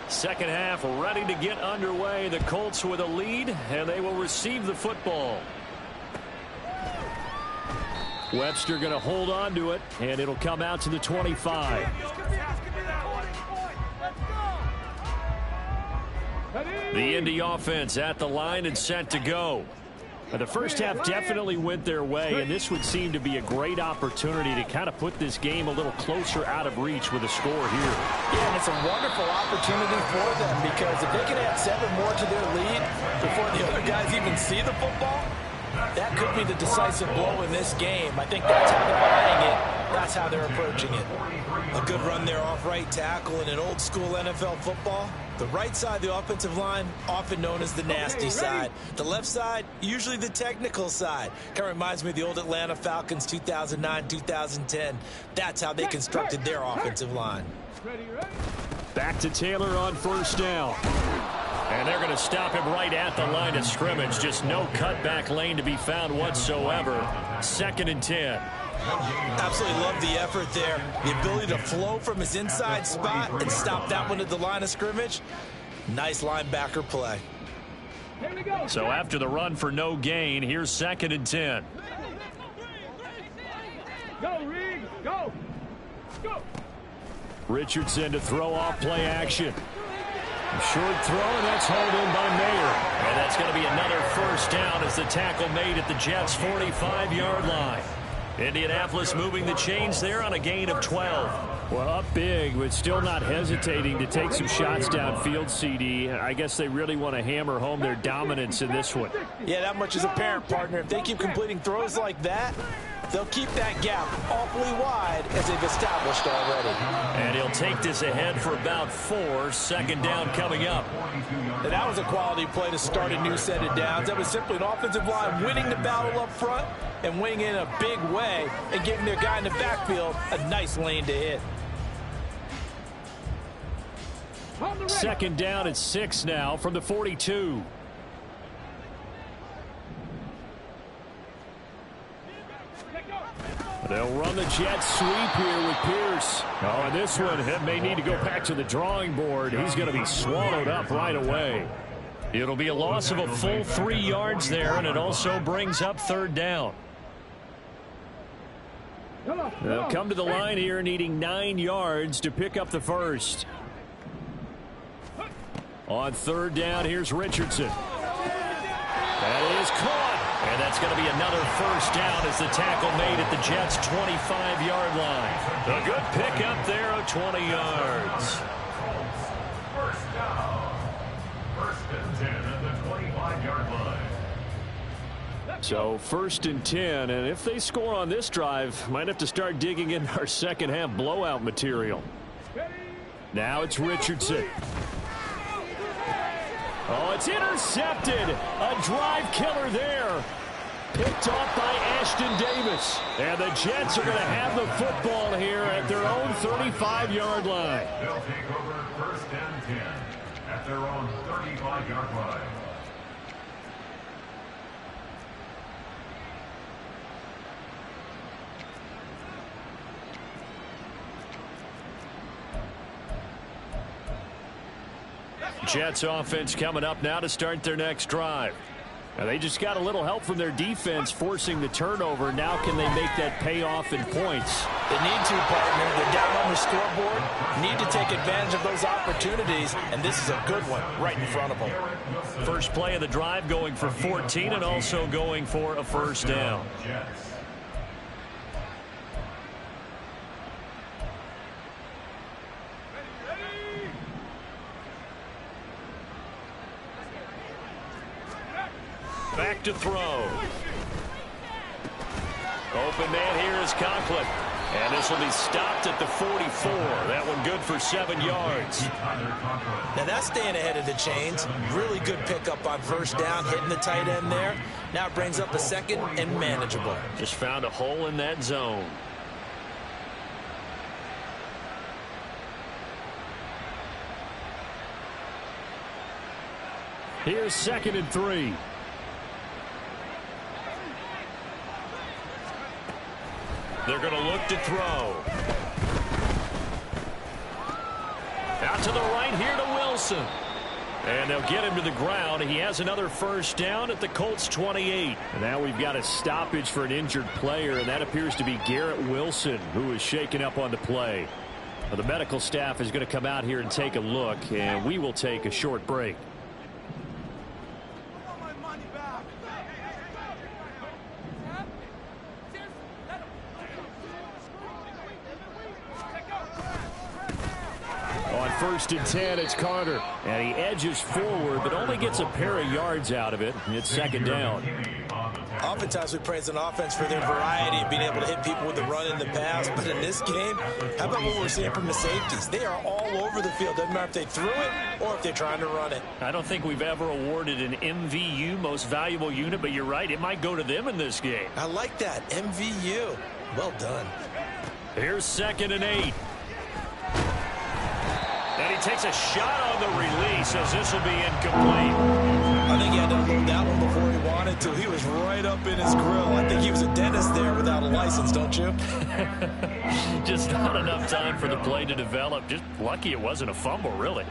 S1: Second half ready to get underway. The Colts with a lead, and they will receive the football. Webster going to hold on to it, and it'll come out to the 25. The Indy offense at the line and set to go. The first half definitely went their way, and this would seem to be a great opportunity to kind of put this game a little closer out of reach with a score here.
S2: Yeah, and it's a wonderful opportunity for them, because if they can add 7 more to their lead before the other guys even see the football, that could be the decisive blow in this game. I think that's how they're eyeing it. That's how they're approaching it.
S4: A good run there off right tackle in an old-school NFL football. The right side of the offensive line, often known as the nasty side. The left side, usually the technical side. Kind of reminds me of the old Atlanta Falcons 2009-2010. That's how they constructed their offensive line.
S1: Back to Taylor on first down. And they're going to stop him right at the line of scrimmage. Just no cutback lane to be found whatsoever. 2nd and 10.
S4: Absolutely love the effort there. The ability to flow from his inside spot and stop that one at the line of scrimmage. Nice linebacker play.
S1: So after the run for no gain, here's 2nd and 10.
S5: Go, Reed, go. Go.
S1: Richardson to throw off play action. Short throw, and that's hauled in by Mayer. And that's going to be another first down as the tackle made at the Jets' 45-yard line. Indianapolis moving the chains there on a gain of 12. Well, up big, but still not hesitating to take some shots downfield, CD. I guess they really want to hammer home their dominance in this one.
S4: Yeah, that much is apparent, partner. If they keep completing throws like that, they'll keep that gap awfully wide as they've established already.
S1: And he'll take this ahead for about 4. 2nd down coming up.
S4: And that was a quality play to start a new set of downs. That was simply an offensive line winning the battle up front and winning in a big way and giving their guy in the backfield a nice lane to hit.
S1: 2nd down at 6 now from the 42. They'll run the jet sweep here with Pierce. Oh, and this one may need to go back to the drawing board. He's going to be swallowed up right away. It'll be a loss of a full 3 yards there, and it also brings up 3rd down. They'll come to the line here needing 9 yards to pick up the first. On 3rd down, here's Richardson. That is caught. And that's going to be another first down as the tackle made at the Jets' 25-yard line. A good pickup there of 20 yards.
S3: First down. 1st and 10 at the 25-yard line.
S1: So 1st and 10, and if they score on this drive, might have to start digging in our second half blowout material. Now it's Richardson. Oh, it's intercepted. A drive killer there. Picked off by Ashton Davis. And the Jets are going to have the football here at their own 35-yard line.
S3: They'll take over 1st and 10 at their own 35-yard line.
S1: Jets offense coming up now to start their next drive. Now they just got a little help from their defense forcing the turnover. Now can they make that pay off in points?
S4: They need to, partner. They're down on the scoreboard. Need to take advantage of those opportunities, and this is a good one right in front of them.
S1: First play of the drive going for 14 and also going for a first down. Back to throw. Open man here is Conklin. And this will be stopped at the 44. That one good for 7 yards.
S4: Now that's staying ahead of the chains. Really good pickup on first down, hitting the tight end there. Now it brings up a 2nd and manageable.
S1: Just found a hole in that zone. Here's 2nd and 3. They're going to look to throw. Out to the right here to Wilson. And they'll get him to the ground. He has another first down at the Colts 28. And now we've got a stoppage for an injured player, and that appears to be Garrett Wilson, who is shaken up on the play. Well, the medical staff is going to come out here and take a look, and we will take a short break. First and 10, it's Carter. And he edges forward, but only gets a pair of yards out of it. It's second down.
S4: Oftentimes we praise an offense for their variety of being able to hit people with the run and the pass. But in this game, how about what we're seeing from the safeties? They are all over the field. Doesn't matter if they threw it or if they're trying to run it.
S1: I don't think we've ever awarded an MVU, most valuable unit, but you're right. It might go to them in this game.
S4: I like that. MVU. Well done.
S1: Here's second and 8. And he takes a shot on the release as this will be incomplete.
S4: I think he had to unload that one before he wanted to. He was right up in his grill. I think he was a dentist there without a license, don't you?
S1: Just not enough time for the play to develop. Just lucky it wasn't a fumble, really.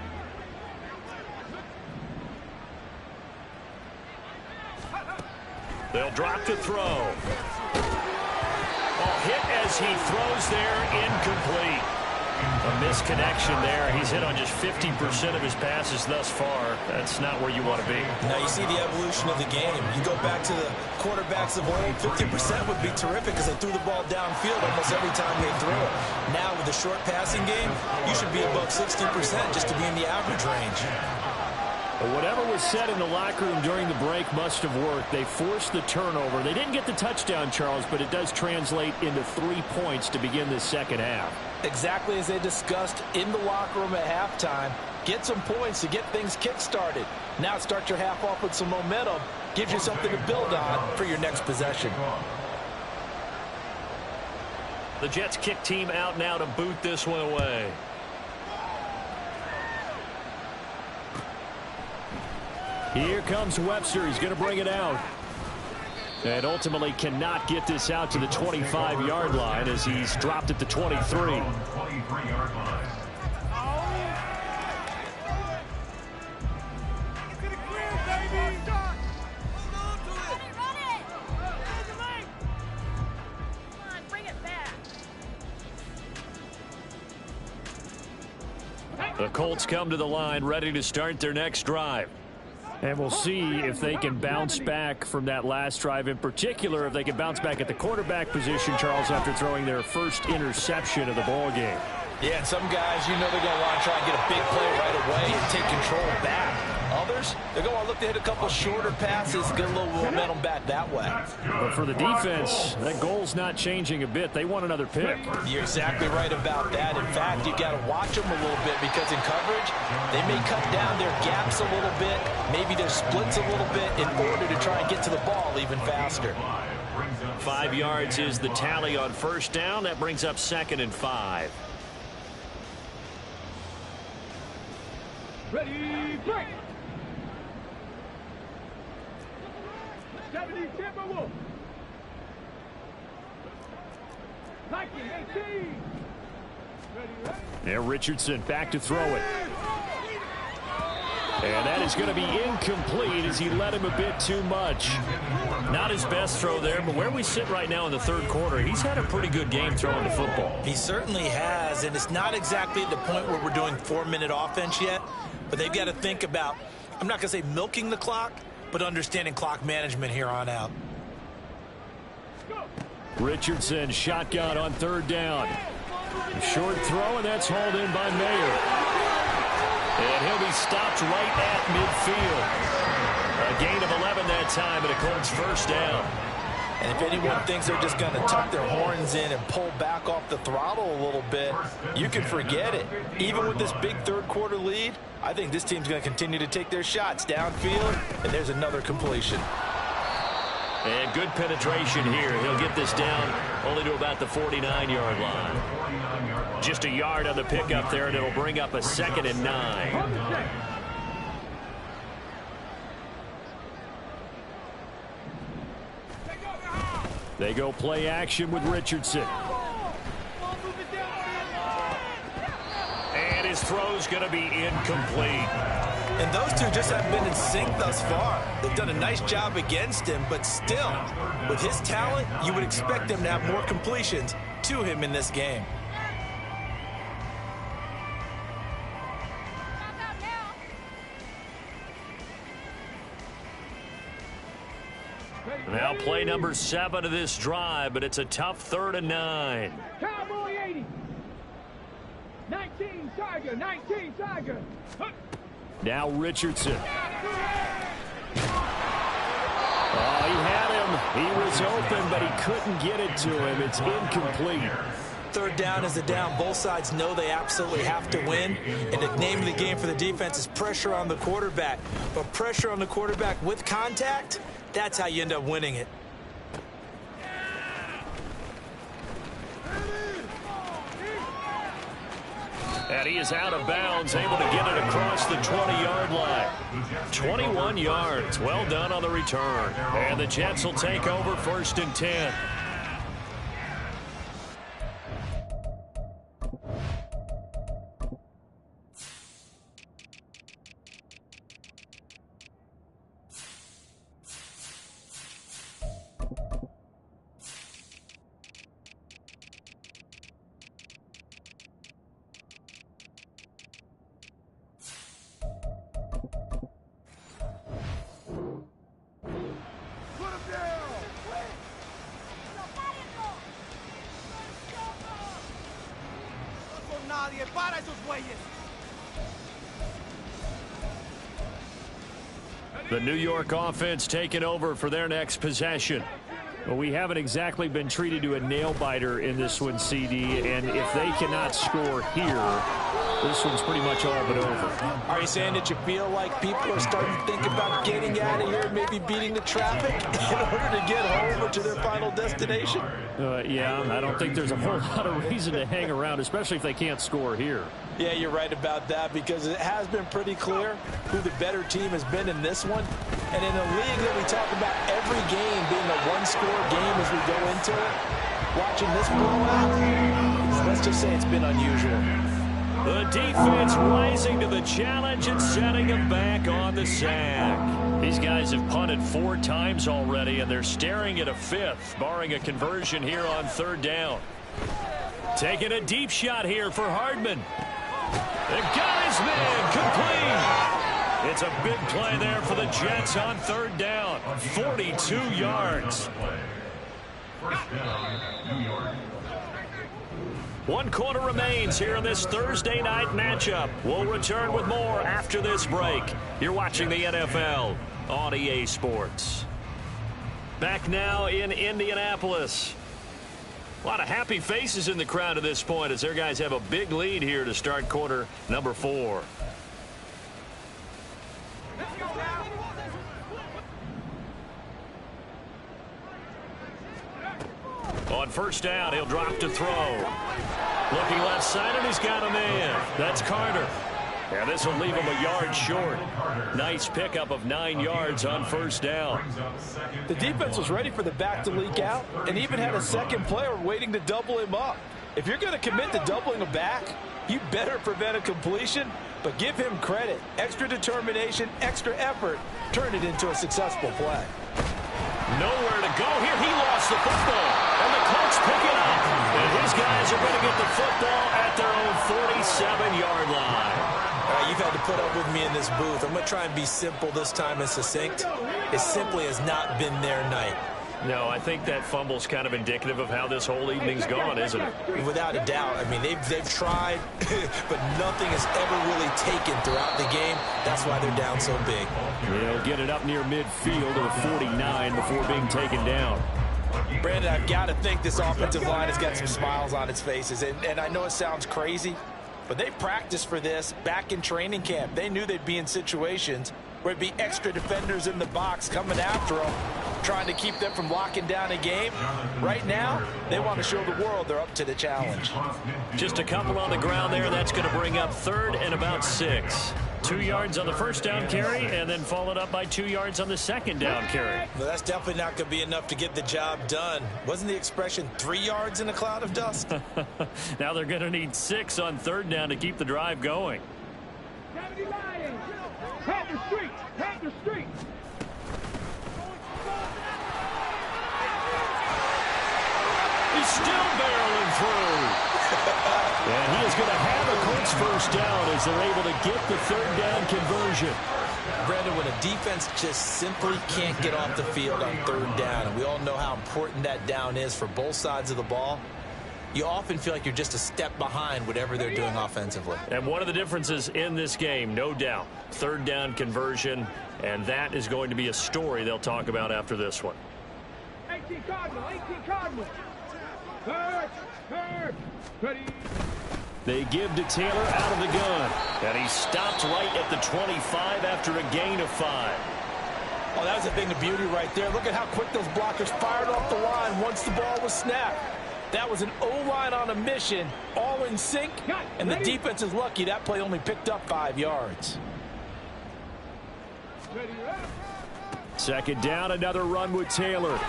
S1: They'll drop to throw. Ball hit as he throws there, incomplete. A misconnection there. He's hit on just 50% of his passes thus far. That's not where you want to be.
S4: Now you see the evolution of the game. You go back to the quarterbacks of old, 50% would be terrific because they threw the ball downfield almost every time they threw it. Now with the short passing game, you should be above 60% just to be in the average range.
S1: Whatever was said in the locker room during the break must have worked. They forced the turnover. They didn't get the touchdown, Charles, but it does translate into 3 points to begin the second half.
S2: Exactly as they discussed in the locker room at halftime. Get some points to get things kick-started. Now start your half off with some momentum. Gives you something to build on for your next possession.
S1: The Jets kick team out now to boot this one away. Here comes Webster. He's going to bring it out. And ultimately cannot get this out to the 25-yard line as he's dropped at the 23. The Colts come to the line ready to start their next drive. And we'll see if they can bounce back from that last drive, in particular if they can bounce back at the quarterback position, Charles, after throwing their first interception of the ball game.
S2: Yeah, and some guys, you know they're going to want to try and get a big play right away and take control back. Others, they're going to want to look to hit a couple shorter passes, get a little momentum back that way.
S1: But for the defense, that goal's not changing a bit. They want another pick.
S2: You're exactly right about that. In fact, you've got to watch them a little bit because in coverage, they may cut down their gaps a little bit, maybe their splits a little bit in order to try and get to the ball even faster.
S1: 5 yards is the tally on first down. That brings up 2nd and 5.
S5: Ready, break! 70 Timberwolves! 1918! Ready.
S1: There, Richardson back to throw it. And that is going to be incomplete as he led him a bit too much. Not his best throw there, but where we sit right now in the third quarter, he's had a pretty good game throwing the football.
S4: He certainly has, and it's not exactly at the point where we're doing 4-minute offense yet, but they've got to think about, I'm not going to say milking the clock, but understanding clock management here on out.
S1: Richardson shotgun on third down. A short throw, and that's hauled in by Mayer. And he'll be stopped right at midfield. A gain of 11 that time, and a Colts first down.
S2: And if anyone thinks they're just going to tuck their horns in and pull back off the throttle a little bit, you can forget it. Even with this big third quarter lead, I think this team's going to continue to take their shots downfield, and there's another completion.
S1: And good penetration here. He'll get this down only to about the 49-yard line. Just a yard on the pickup there, and it'll bring up a 2nd and 9. They go play action with Richardson. And his throw's going to be incomplete.
S4: And those two just haven't been in sync thus far. They've done a nice job against him, but still, with his talent, you would expect them to have more completions to him in this game.
S1: Now play number 7 of this drive, but it's a tough 3rd and 9.
S5: Cowboy 80. 19 Tiger, 19 Tiger.
S1: Now Richardson. Oh, he had him. He was open, but he couldn't get it to him. It's incomplete.
S4: 3rd down is a down. Both sides know they absolutely have to win. And the name of the game for the defense is pressure on the quarterback. But pressure on the quarterback with contact, that's how you end up winning it.
S1: And he is out of bounds, able to get it across the 20-yard line. 21 yards. Well done on the return. And the Jets will take over 1st and 10. The New York offense taking over for their next possession. Well, we haven't exactly been treated to a nail-biter in this one, CD, and if they cannot score here, this one's pretty much all but over.
S4: Are you saying that you feel like people are starting to think about getting out of here, maybe beating the traffic in order to get home or to their final destination?
S1: Yeah, I don't think there's a whole lot of reason to hang around, especially if they can't score here.
S4: Yeah, you're right about that, because it has been pretty clear who the better team has been in this one. And in a league that we talk about every game being a one-score game as we go into it, watching this blowout, let's just say it's been unusual.
S1: The defense rising to the challenge and setting them back on the sack. These guys have punted 4 times already, and they're staring at a 5th, barring a conversion here on 3rd down. Taking a deep shot here for Hardman. The guy's man complete. It's a big play there for the Jets on 3rd down. 42 yards. 1 quarter remains here in this Thursday night matchup. We'll return with more after this break. You're watching the NFL on EA Sports. Back now in Indianapolis. A lot of happy faces in the crowd at this point as their guys have a big lead here to start quarter number 4. On 1st down, he'll drop to throw. Looking left side, and he's got a man. That's Carter. And this will leave him a yard short. Nice pickup of 9 yards on 1st down.
S4: The defense was ready for the back to leak out and even had a second player waiting to double him up. If you're going to commit to doubling a back, you better prevent a completion, but give him credit. Extra determination, extra effort, turn it into a successful play.
S1: Nowhere to go here. He lost the football, and the Colts pick it up. And his guys are going to get the football at their own 47-yard line.
S4: You've had to put up with me in this booth. I'm going to try and be simple this time and succinct. It simply has not been their night.
S1: No, I think that fumble's kind of indicative of how this whole evening's gone, isn't it?
S4: Without a doubt. I mean, they've tried, but nothing has ever really taken throughout the game. That's why they're down so big.
S1: They'll get it up near midfield to the 49 before being taken down.
S4: Brandon, I've got to think this offensive line has got some smiles on its faces. And I know it sounds crazy, but they practiced for this back in training camp. They knew they'd be in situations where it'd be extra defenders in the box coming after them, trying to keep them from locking down a game. Right now, they want to show the world they're up to the challenge.
S1: Just a couple on the ground there. That's going to bring up 3rd and about 6. 2 yards on the first down carry and then followed up by 2 yards on the second down carry.
S4: Well, that's definitely not going to be enough to get the job done. Wasn't the expression 3 yards in a cloud of dust?
S1: Now they're going to need 6 on third down to keep the drive going.
S5: Panther Street! Panther Street!
S1: He's still barreling through. And he is going to have a Colts first down as they're able to get the third down conversion.
S4: Brandon, when a defense just simply can't get off the field on third down, and we all know how important that down is for both sides of the ball, you often feel like you're just a step behind whatever they're doing offensively.
S1: And one of the differences in this game, no doubt, third down conversion, and that is going to be a story they'll talk about after this one.
S5: 18 Cardinal, 18 Cardinal. Third. Ready.
S1: They give to Taylor out of the gun, and he stopped right at the 25 after a gain of 5.
S4: Oh, that was a thing of beauty right there. Look at how quick those blockers fired off the line once the ball was snapped. That was an O-line on a mission, all in sync, and the defense is lucky that play only picked up 5 yards.
S1: Second down, another run with Taylor.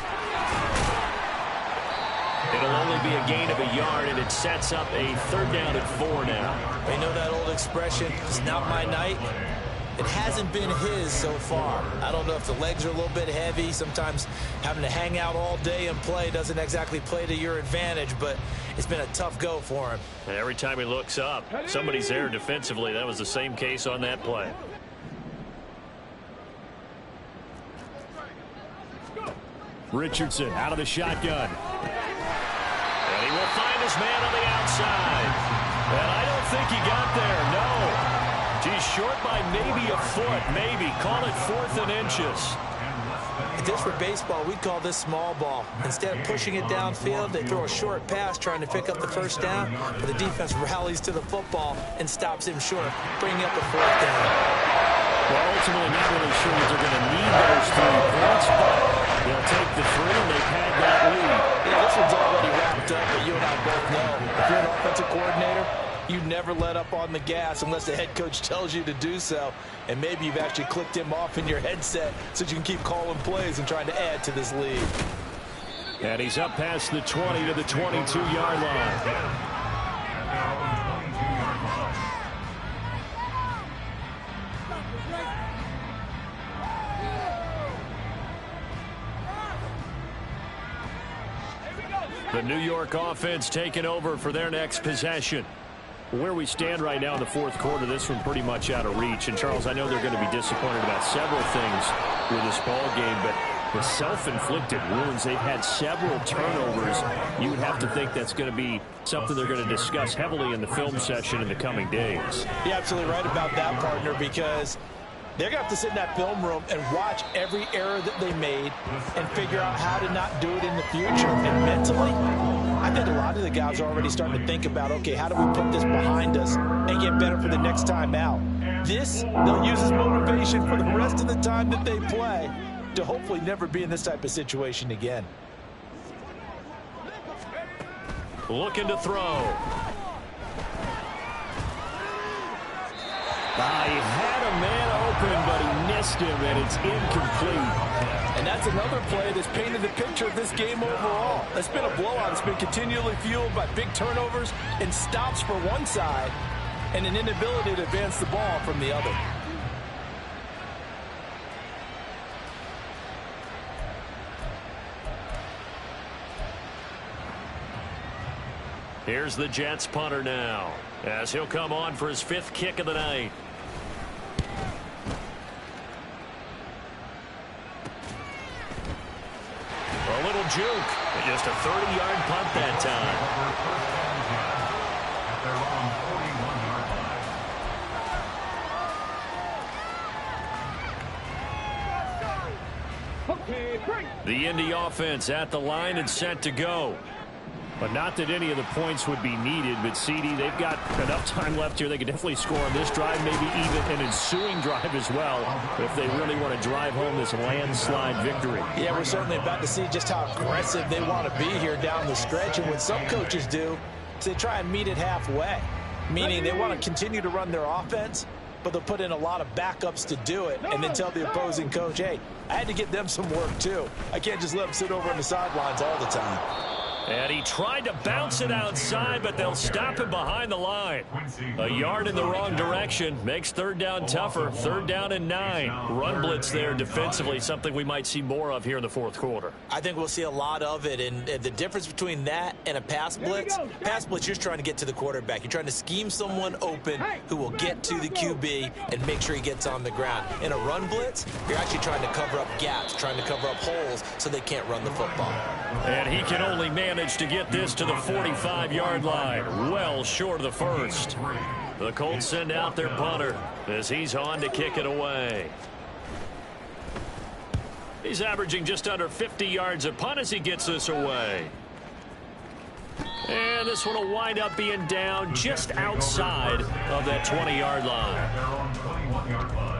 S1: It'll only be a gain of a yard, and it sets up a third down at 4 now.
S4: They know that old expression, it's not my night. It hasn't been his so far. I don't know if the legs are a little bit heavy. Sometimes having to hang out all day and play doesn't exactly play to your advantage, but it's been a tough go for him.
S1: And every time he looks up, somebody's there defensively. That was the same case on that play. Richardson out of the shotgun. And he will find his man on the outside. And I don't think he got there, no. He's short by maybe a foot, maybe. Call it 4th and inches.
S4: If this were baseball, we'd call this small ball. Instead of pushing it downfield, they throw a short pass trying to pick up the first down, but the defense rallies to the football and stops him short, bringing up a 4th down.
S1: Well, ultimately, not really sure that they're going to need those 3 points, but they'll take the 3, and they've had that lead.
S4: Yeah, this one's already wrapped up, but you and I both know if you're an offensive coordinator, you never let up on the gas unless the head coach tells you to do so. And maybe you've actually clicked him off in your headset so you can keep calling plays and trying to add to this lead.
S1: And he's up past the 20 to the 22-yard line. The New York offense taking over for their next possession. Where we stand right now in the fourth quarter, this one pretty much out of reach. And, Charles, I know they're going to be disappointed about several things with this ball game, but the self-inflicted wounds, they've had several turnovers. You would have to think that's going to be something they're going to discuss heavily in the film session in the coming days.
S4: You're absolutely right about that, partner, because they're going to have to sit in that film room and watch every error that they made and figure out how to not do it in the future. And mentally, I think a lot of the guys are already starting to think about, okay, how do we put this behind us and get better for the next time out? This, they'll use as motivation for the rest of the time that they play to hopefully never be in this type of situation again.
S1: Looking to throw. He had a man open, but he missed him, and it's incomplete.
S4: And that's another play that's painted the picture of this game overall. It's been a blowout. It's been continually fueled by big turnovers and stops for one side and an inability to advance the ball from the other.
S1: Here's the Jets punter now, as he'll come on for his 5th kick of the night. A little juke, just a 30-yard punt that time. The Indy offense at the line and set to go. But not that any of the points would be needed, but CD, they've got enough time left here. They could definitely score on this drive, maybe even an ensuing drive as well, if they really want to drive home this landslide victory.
S4: Yeah, we're certainly about to see just how aggressive they want to be here down the stretch. And what some coaches do is they try and meet it halfway, meaning they want to continue to run their offense, but they'll put in a lot of backups to do it and then tell the opposing coach, hey, I had to get them some work too. I can't just let them sit over on the sidelines all the time.
S1: And he tried to bounce it outside, but they'll stop him behind the line. A yard in the wrong direction makes third down tougher. Third down and 9. Run blitz there defensively, something we might see more of here in the fourth quarter.
S4: I think we'll see a lot of it, and the difference between that and a pass blitz, you're just trying to get to the quarterback. You're trying to scheme someone open who will get to the QB and make sure he gets on the ground. In a run blitz, you're actually trying to cover up gaps, trying to cover up holes so they can't run the football.
S1: And he can only manage to get this to the 45-yard line, well short of the first. The Colts send out their punter as he's on to kick it away. He's averaging just under 50 yards a punt as he gets this away. And this one will wind up being down just outside of that 20-yard line.
S3: They're on 21-yard line.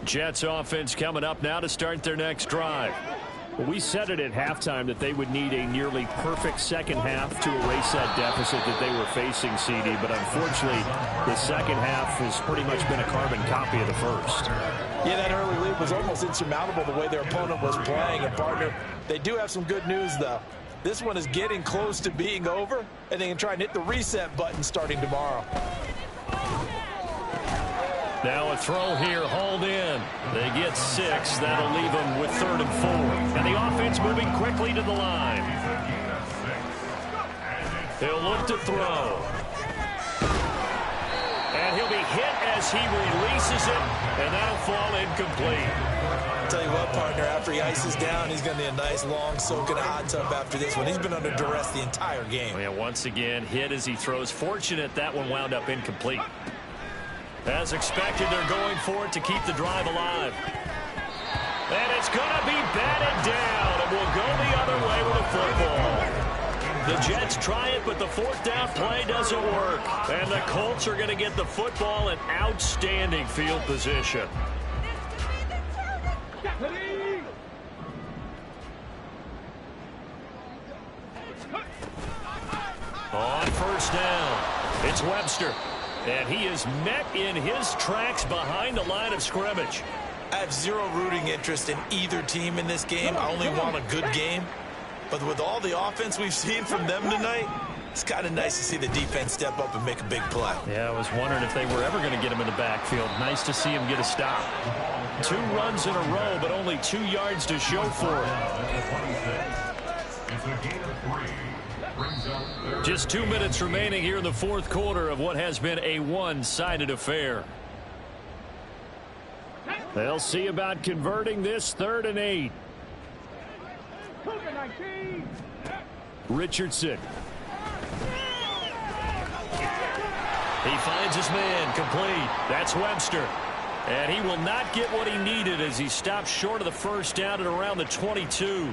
S1: Jets offense coming up now to start their next drive. Well, we said it at halftime that they would need a nearly perfect second half to erase that deficit that they were facing, CD. But unfortunately, the second half has pretty much been a carbon copy of the first.
S4: Yeah, that early lead was almost insurmountable the way their opponent was playing. And, partner, they do have some good news, though. This one is getting close to being over, and they can try and hit the reset button starting tomorrow.
S1: Now a throw here, hauled in. They get 6. That'll leave them with 3rd and 4. And the offense moving quickly to the line. He'll look to throw. And he'll be hit as he releases it, and that'll fall incomplete.
S4: I'll tell you what, partner, after he ices down, he's going to need a nice long soak in a hot tub after this one. He's been under duress the entire game.
S1: And once again, hit as he throws. Fortunate that one wound up incomplete. As expected, they're going for it to keep the drive alive. And it's going to be batted down, and we'll go the other way with the football. The Jets try it, but the fourth down play doesn't work. And the Colts are going to get the football in outstanding field position. On first down, it's Webster. And he is met in his tracks behind the line of scrimmage.
S4: I have zero rooting interest in either team in this game. I only want a good game. But with all the offense we've seen from them tonight, it's kind of nice to see the defense step up and make a big play.
S1: Yeah, I was wondering if they were ever going to get him in the backfield. Nice to see him get a stop. 2 runs in a row, but only 2 yards to show for it.
S3: It's a gain of 3.
S1: Just 2 minutes remaining here in the fourth quarter of what has been a one-sided affair. They'll see about converting this 3rd and 8. Richardson. He finds his man complete. That's Webster. And he will not get what he needed as he stops short of the first down at around the 22.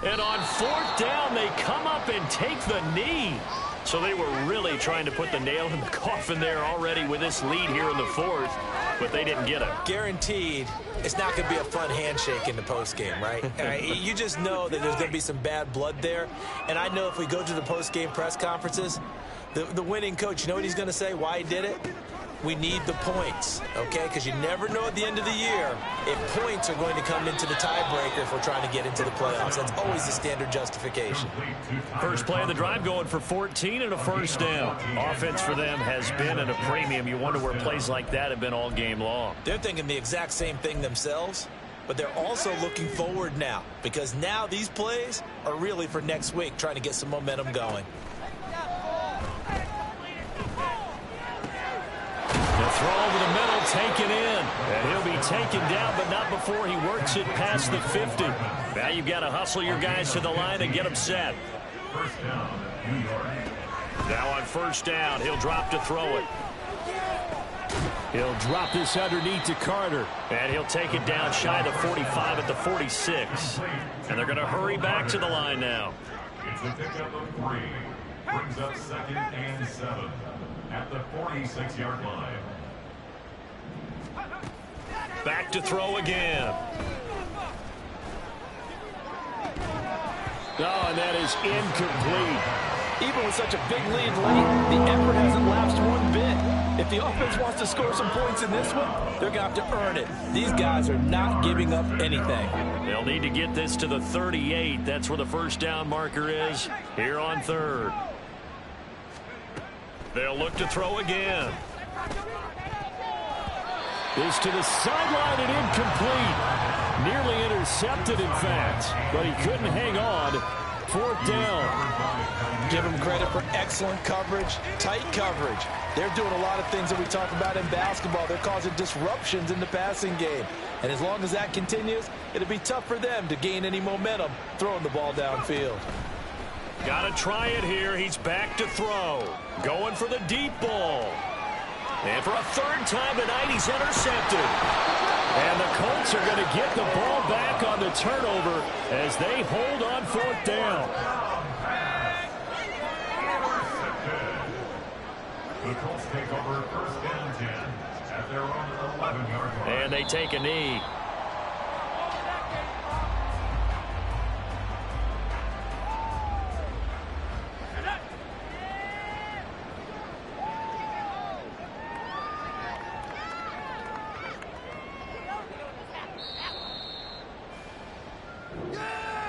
S1: And on 4th down, they come up and take the knee. So they were really trying to put the nail in the coffin there already with this lead here in the 4th, but they didn't get it.
S4: Guaranteed, it's not going to be a fun handshake in the postgame, right? You just know that there's going to be some bad blood there. And I know if we go to the postgame press conferences, the winning coach, you know what he's going to say, why he did it? We need the points, okay? Because you never know at the end of the year if points are going to come into the tiebreaker if we're trying to get into the playoffs. That's always the standard justification.
S1: First play of the drive going for 14 and a first down. Offense for them has been at a premium. You wonder where plays like that have been all game long.
S4: They're thinking the exact same thing themselves, but they're also looking forward now because now these plays are really for next week, trying to get some momentum going.
S1: The throw over the middle, taken in. And he'll be taken down, but not before he works it past the 50. Now you've got to hustle your guys to the line and get them set.
S3: First down, New York.
S1: Now on first down, he'll drop to throw it. He'll drop this underneath to Carter. And he'll take it down shy of the 45 at the 46. And they're going to hurry back to the line now.
S3: It's a pickup of 3. brings up 2nd and 7 at the 46-yard line.
S1: Back to throw again. Oh, and that is incomplete.
S2: Even with such a big lead late, the effort hasn't lapsed one bit. If the offense wants to score some points in this one, they're going to have to earn it. These guys are not giving up anything.
S1: They'll need to get this to the 38. That's where the first down marker is here on 3rd. They'll look to throw again. This to the sideline and incomplete. Nearly intercepted, in fact, but he couldn't hang on. 4th down.
S2: Give them credit for excellent coverage, tight coverage. They're doing a lot of things that we talk about in basketball. They're causing disruptions in the passing game. And as long as that continues, it'll be tough for them to gain any momentum throwing the ball downfield.
S1: Got to try it here. He's back to throw. Going for the deep ball. And for a 3rd time tonight, he's intercepted. And the Colts are going to get the ball back on the turnover as they hold on 4th down.
S3: The Colts take over 1st and 10 at their own 11-yard line.
S1: And they take a knee.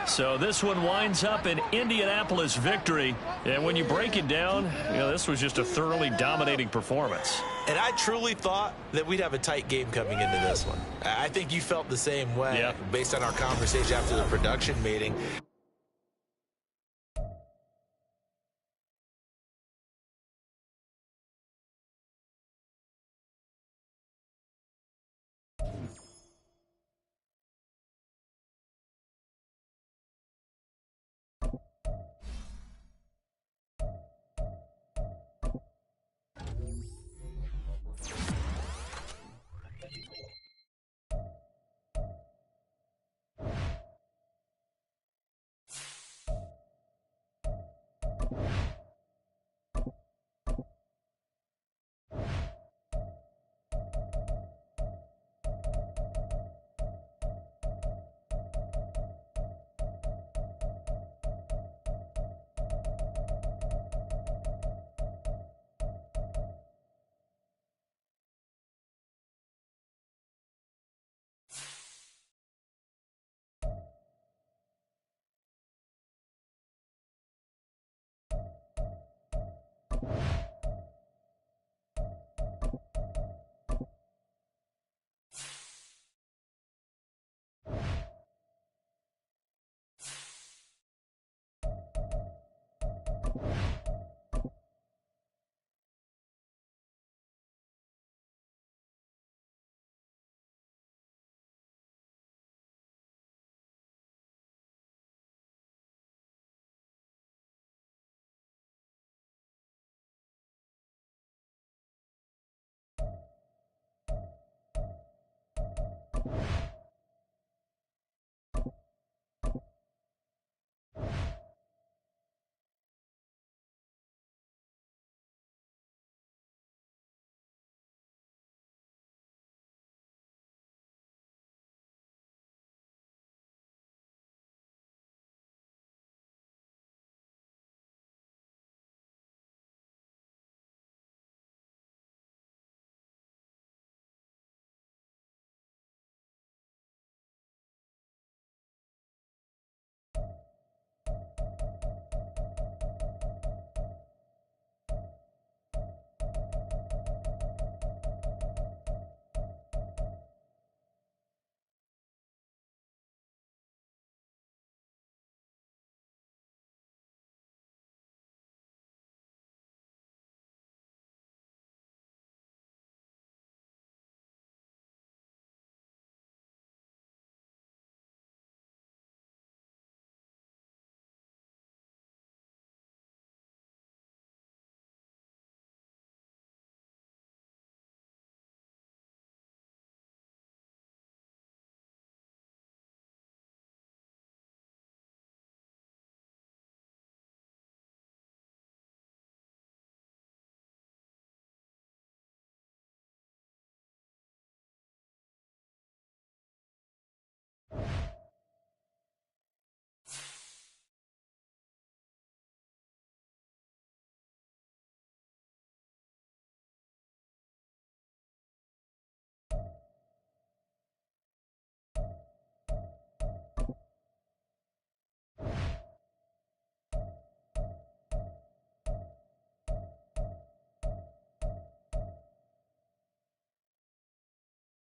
S1: So this one winds up an Indianapolis victory. And when you break it down, this was just a thoroughly dominating performance.
S4: And I truly thought that we'd have a tight game coming into this one. I think you felt the same way based on our conversation after the production meeting.